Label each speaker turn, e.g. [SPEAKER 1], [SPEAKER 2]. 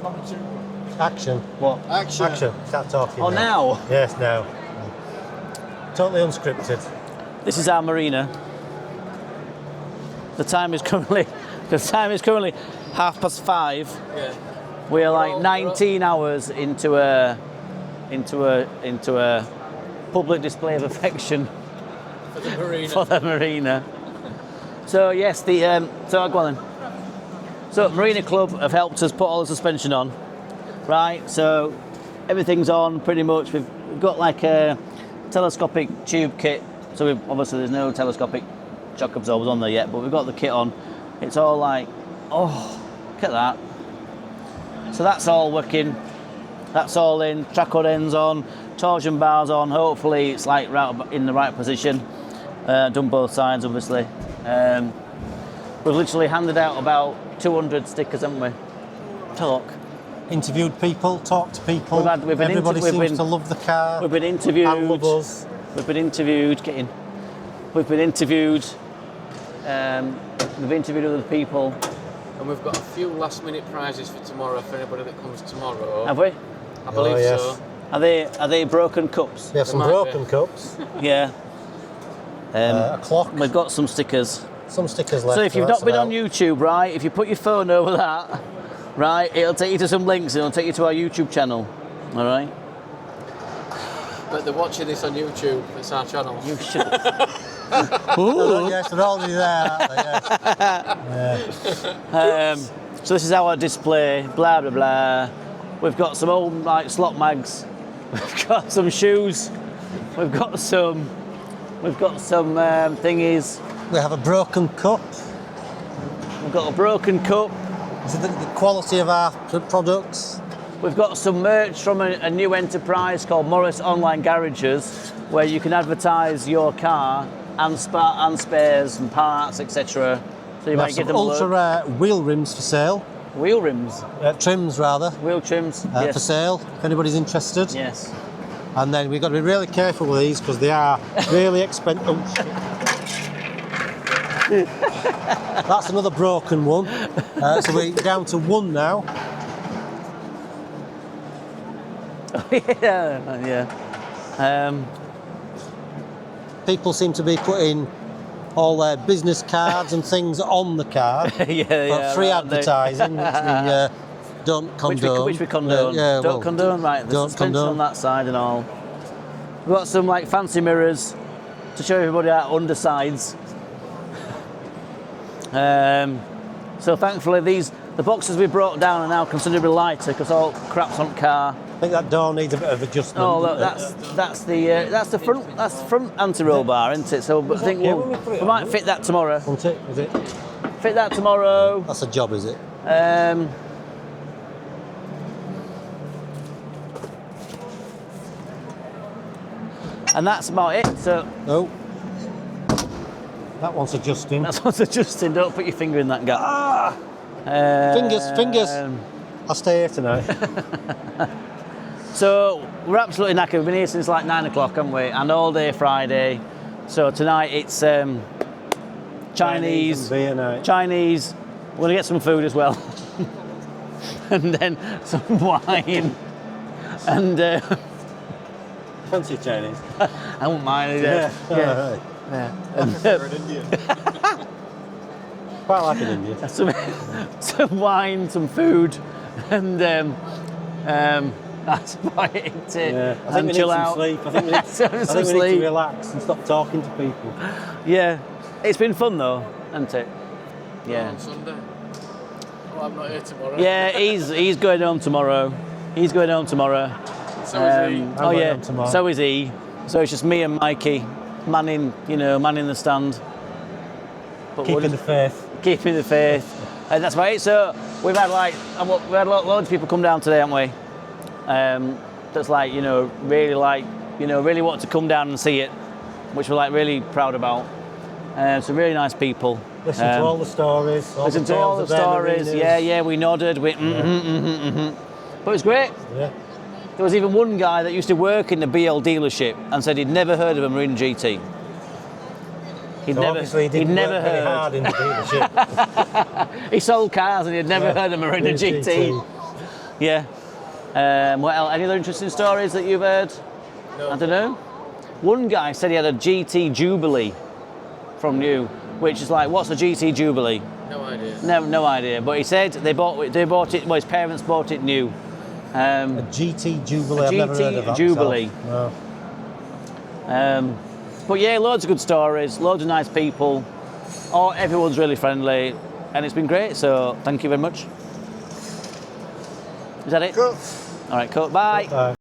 [SPEAKER 1] Action. What?
[SPEAKER 2] Action.
[SPEAKER 1] Start talking.
[SPEAKER 3] Oh, now?
[SPEAKER 1] Yes, now. Totally unscripted.
[SPEAKER 3] This is our marina. The time is currently 5:30.
[SPEAKER 2] Yeah.
[SPEAKER 3] We are like 19 hours into a public display of affection
[SPEAKER 2] For the marina.
[SPEAKER 3] for the marina. So yes, so go on then. So Marina Club have helped us put all the suspension on, right? So everything's on pretty much. We've got like a telescopic tube kit. So obviously there's no telescopic shock absorbers on there yet, but we've got the kit on. It's all like, oh, look at that. So that's all working. That's all in. Trackhood ends on. Torsion bars on. Hopefully it's like right in the right position. Done both sides, obviously. We've literally handed out about 200 stickers, haven't we? Talk.
[SPEAKER 1] Interviewed people, talked to people.
[SPEAKER 3] Everybody
[SPEAKER 1] seems to love the car.
[SPEAKER 3] We've been interviewed.
[SPEAKER 1] And love us.
[SPEAKER 3] We've been interviewed. Get in. We've been interviewed. We've interviewed other people.
[SPEAKER 2] And we've got a few last-minute prizes for tomorrow for anybody that comes tomorrow.
[SPEAKER 3] Have we?
[SPEAKER 2] I believe
[SPEAKER 1] yes.
[SPEAKER 2] so.
[SPEAKER 3] Are they broken cups?
[SPEAKER 1] We have some
[SPEAKER 2] might
[SPEAKER 1] broken
[SPEAKER 2] be.
[SPEAKER 1] cups.
[SPEAKER 3] Yeah.
[SPEAKER 1] A clock.
[SPEAKER 3] We've got some stickers.
[SPEAKER 1] Some stickers left.
[SPEAKER 3] So if you've
[SPEAKER 1] that's
[SPEAKER 3] not been on
[SPEAKER 1] about-
[SPEAKER 3] YouTube, right, if you put your phone over that, right, it'll take you to some links and it'll take you to our YouTube channel. All right?
[SPEAKER 2] But they're watching this on YouTube. It's our channel.
[SPEAKER 3] You should.
[SPEAKER 1] Yes, they're already there, aren't they? Yes.
[SPEAKER 3] So this is our display, blah, blah, blah. We've got some old like slot mags. We've got some shoes. We've got some thingies.
[SPEAKER 1] We have a broken cup.
[SPEAKER 3] We've got a broken cup.
[SPEAKER 1] Is it the quality of our products?
[SPEAKER 3] We've got some merch from a new enterprise called Morris Online Garages, where you can advertise your car and spares and parts, etc. So you
[SPEAKER 1] We
[SPEAKER 3] might
[SPEAKER 1] have
[SPEAKER 3] give
[SPEAKER 1] some
[SPEAKER 3] them a
[SPEAKER 1] ultra
[SPEAKER 3] look.
[SPEAKER 1] rare wheel rims for sale.
[SPEAKER 3] Wheel rims,
[SPEAKER 1] Trims rather.
[SPEAKER 3] wheel trims.
[SPEAKER 1] For
[SPEAKER 3] Yes.
[SPEAKER 1] sale, if anybody's interested.
[SPEAKER 3] Yes.
[SPEAKER 1] And then we've got to be really careful with these because they are really expensive. Oh, shit. That's another broken one. So we're down to one now.
[SPEAKER 3] Yeah.
[SPEAKER 1] People seem to be putting all their business cards and things on the car.
[SPEAKER 3] Yeah.
[SPEAKER 1] Free
[SPEAKER 3] right,
[SPEAKER 1] advertising, which we don't condone.
[SPEAKER 3] Which we condone. Don't condone, right? There's
[SPEAKER 1] Don't
[SPEAKER 3] suspension
[SPEAKER 1] condone.
[SPEAKER 3] on that side and all. We've got some like fancy mirrors to show everybody our undersides. So thankfully the boxes we brought down are now considerably lighter because all crap's on car.
[SPEAKER 1] I think that door needs a bit of adjustment.
[SPEAKER 3] Oh look, that's the front anti-roll bar, isn't it? So but I think
[SPEAKER 1] here when we put it
[SPEAKER 3] we might fit that tomorrow.
[SPEAKER 1] Isn't it? Is it?
[SPEAKER 3] Fit that tomorrow.
[SPEAKER 1] That's a job, is it?
[SPEAKER 3] And that's about it. So
[SPEAKER 1] No. That one's adjusting.
[SPEAKER 3] that's what's adjusting. Don't put your finger in that gap.
[SPEAKER 1] Fingers. I'll stay here tonight.
[SPEAKER 3] So we're absolutely knackered. We've been here since like 9 o'clock, haven't we? And all day Friday. So tonight it's Chinese.
[SPEAKER 1] and beer night.
[SPEAKER 3] Chinese. We're gonna get some food as well, and then some wine. And
[SPEAKER 1] Fancy Chinese.
[SPEAKER 3] I won't mind.
[SPEAKER 1] Yeah.
[SPEAKER 3] Yeah.
[SPEAKER 1] Quite like an Indian.
[SPEAKER 3] Some wine, some food, and that's about it.
[SPEAKER 1] Yeah. I think
[SPEAKER 3] And
[SPEAKER 1] we need
[SPEAKER 3] chill
[SPEAKER 1] some
[SPEAKER 3] out.
[SPEAKER 1] sleep. I think we need,
[SPEAKER 3] Some
[SPEAKER 1] I think we need
[SPEAKER 3] sleep.
[SPEAKER 1] to relax and stop talking to people.
[SPEAKER 3] Yeah, it's been fun though, hasn't it? Yeah.
[SPEAKER 2] On Sunday. Oh, I'm not here tomorrow.
[SPEAKER 3] Yeah, he's going home tomorrow. He's going home tomorrow.
[SPEAKER 2] So is he.
[SPEAKER 3] Oh
[SPEAKER 1] going
[SPEAKER 3] yeah,
[SPEAKER 1] home tomorrow.
[SPEAKER 3] so is he. So it's just me and Mikey, manning the stand. But
[SPEAKER 1] Keeping the faith.
[SPEAKER 3] Keeping the faith, and that's about it. So we've had loads of people come down today, haven't we? That's really want to come down and see it, which we're like really proud about. Some really nice people.
[SPEAKER 1] Listen to all the stories.
[SPEAKER 3] Listen to all the stories. Yeah, we nodded. But it was great.
[SPEAKER 1] Yeah.
[SPEAKER 3] There was even one guy that used to work in the BL dealership and said he'd never heard of a Marina GT.
[SPEAKER 1] Obviously he didn't work very hard in the dealership.
[SPEAKER 3] He sold cars and he'd never heard of Marina GT. Yeah. What else? Any other interesting stories that you've heard?
[SPEAKER 2] No.
[SPEAKER 3] I don't know. One guy said he had a GT Jubilee from new, which is like, what's a GT Jubilee?
[SPEAKER 2] No idea.
[SPEAKER 3] No idea. But he said they bought it. Well, his parents bought it new.
[SPEAKER 1] A GT Jubilee. I've never heard of that
[SPEAKER 3] Jubilee.
[SPEAKER 1] myself. No.
[SPEAKER 3] But yeah, loads of good stories, loads of nice people. Oh, everyone's really friendly, and it's been great. So thank you very much. Is that it?
[SPEAKER 4] Cool.
[SPEAKER 3] All right, cool. Bye.
[SPEAKER 1] Bye.